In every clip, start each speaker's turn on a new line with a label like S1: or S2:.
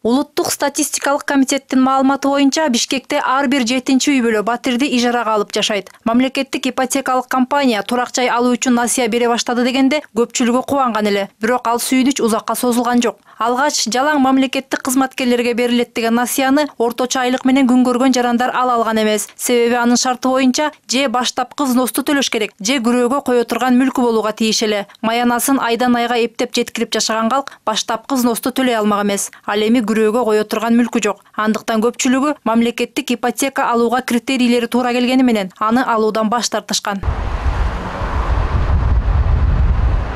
S1: Улуттук статистикалык комитеттин маалыматы боюнча Бишкекте ар бир 7-чи үй бүлө батирди ижарага алып жашайт. Мамлекеттик ипотекалык компания турак жай алуу үчүн насыя бере баштады дегенде көпчүлүгү кубанган эле. Бирок ал сүйүнүч узакка созулган жок. Алгач жалаң мамлекеттик кызматкерлерге берилет деген насыяны орточо айлык менен күн көргөн жарандар ала алган эмес. Себеби анын шарты боюнча же баштапкы взносту төлөш керек, же күрөөгө кое турган мүлкү болууга тийиш эле. Маянасын айдан айга эптеп жеткирип жашаган калк баштапкы взносту төлөй алмак эмес. Ал эми күрөөгө кое турган мүлкү жок. Андыктан көпчүлүгү мамлекеттик ипотека алууга критерийлери туура келгени менен аны алуудан баш тартышкан.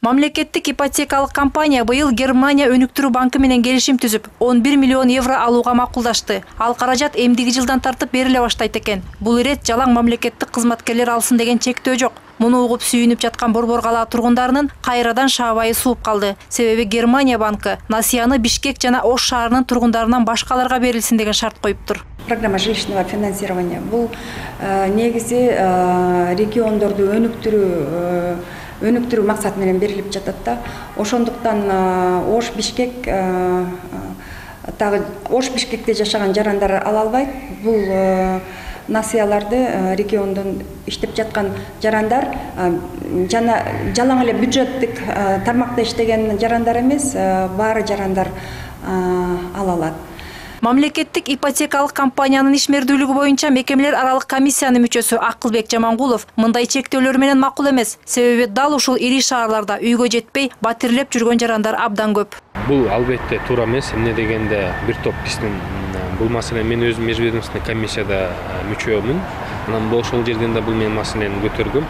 S1: Мамлекеттик ипотекалык компания быйыл Германия өнүктүрүү банкы менен келишим түзүп, 11 миллион евро алууга макулдашты. Ал каражат эмдиги жылдан тартып бериле баштайт экен. Бул ирет жалаң мамлекеттик кызматкерлер алсын деген чектөө жок. Муну угуп сүйүнүп жаткан Борбор калаа тургундарынын кайрадан шаабайы сууп калды. Себеби Германия банкы насыяны Бишкек жана Ош шаарынын тургундарынан башкаларга берилсин деген шарт коюптур.
S2: Программа жилищного финансирования бул негизи региондорду өнүктүрүү максаты менен берилип жатат да. Ошондуктан Ош Бишкек Ош Бишкекте жашаган жарандар ала албайт. Бул насыяларды региондон иштеп жаткан жарандар жана жалаң эле бюджеттик тармакта иштеген жарандар эмес, баары жарандар ала алат.
S1: Мамлекеттик ипотекалык компаниянын ишмердүүлүгү боюнча мекемелер аралык комиссиянын мүчөсү Акылбек Жамангулов мындай чектөөлөр менен макул эмес. Себеби дал ушул ири шаарларда үйгө жетпей батирлеп жүргөн жарандар абдан көп.
S3: Бул албетте туура эмес. Эмне дегенде бир топ биздин бул маселе мен өзүм межведомственный комиссияда мүчөмүн. Анан ошол жерден да бул мен маселени көтөргөм.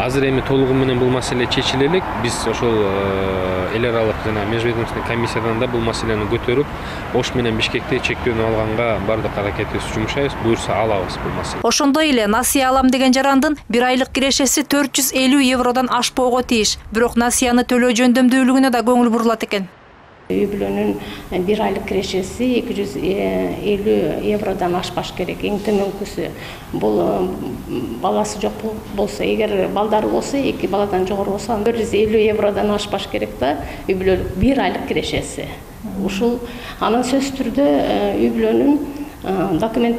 S3: Азыр эми толугу менен бул маселе чечиле элек. Биз ошол эл аралык жана межведомственный комиссиядан да бул маселени көтөрүп, Ош менен Бишкекте чектөөнү алганга бардык аракетибизди жумшайбыз. Буюрса алабыз бул маселе.
S1: Ошондой эле насыя алам деген жарандын бир айлык кирешеси 450 евродон ашпоого тийиш. Бирок насыяны төлөө жөндөмдүүлүгүнө да көңүл бурулат экен.
S4: Үй бүлөнүн бир айлык кирешеси 250 евродон ашпаш керек. Эң төмөнкүсү бул баласы жок болсо, эгер балдары болсо, 2 баладан жогору болсо, 450 евродон ашпаш керек да. Үй бүлөлүк бир айлык кирешеси. Ушул анын сөзсүз түрдө үй бүлөнүн документ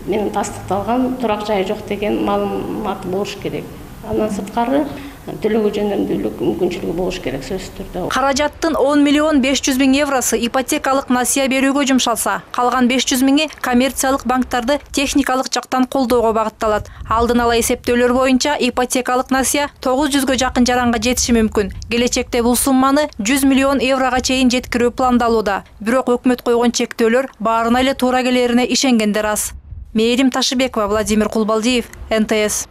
S4: менен тастыкталган турак жайы жок деген маалымат болуш керек. Андан сырткары төлөөгө жөндөмдүүлүк мүмкүнчүлүгү болуш керек сөзсүз түрдө.
S1: Каражаттын 10 миллион 500 миң евросы ипотекалык насыя берүүгө жумшалса, калган 500 миңи коммерциялык банктарды техникалык жактан колдоого багытталат. Алдын ала эсептөөлөр боюнча ипотекалык насыя 900гө жакын жаранга жетиши мүмкүн. Келечекте бул сумманы 100 миллион еврога чейин жеткирүү пландалууда. Бирок өкмөт койгон чектөөлөр баарына эле туура келерине ишенгендер аз. Мээрим Ташыбекова, Владимир Кулбалдиев, НТС.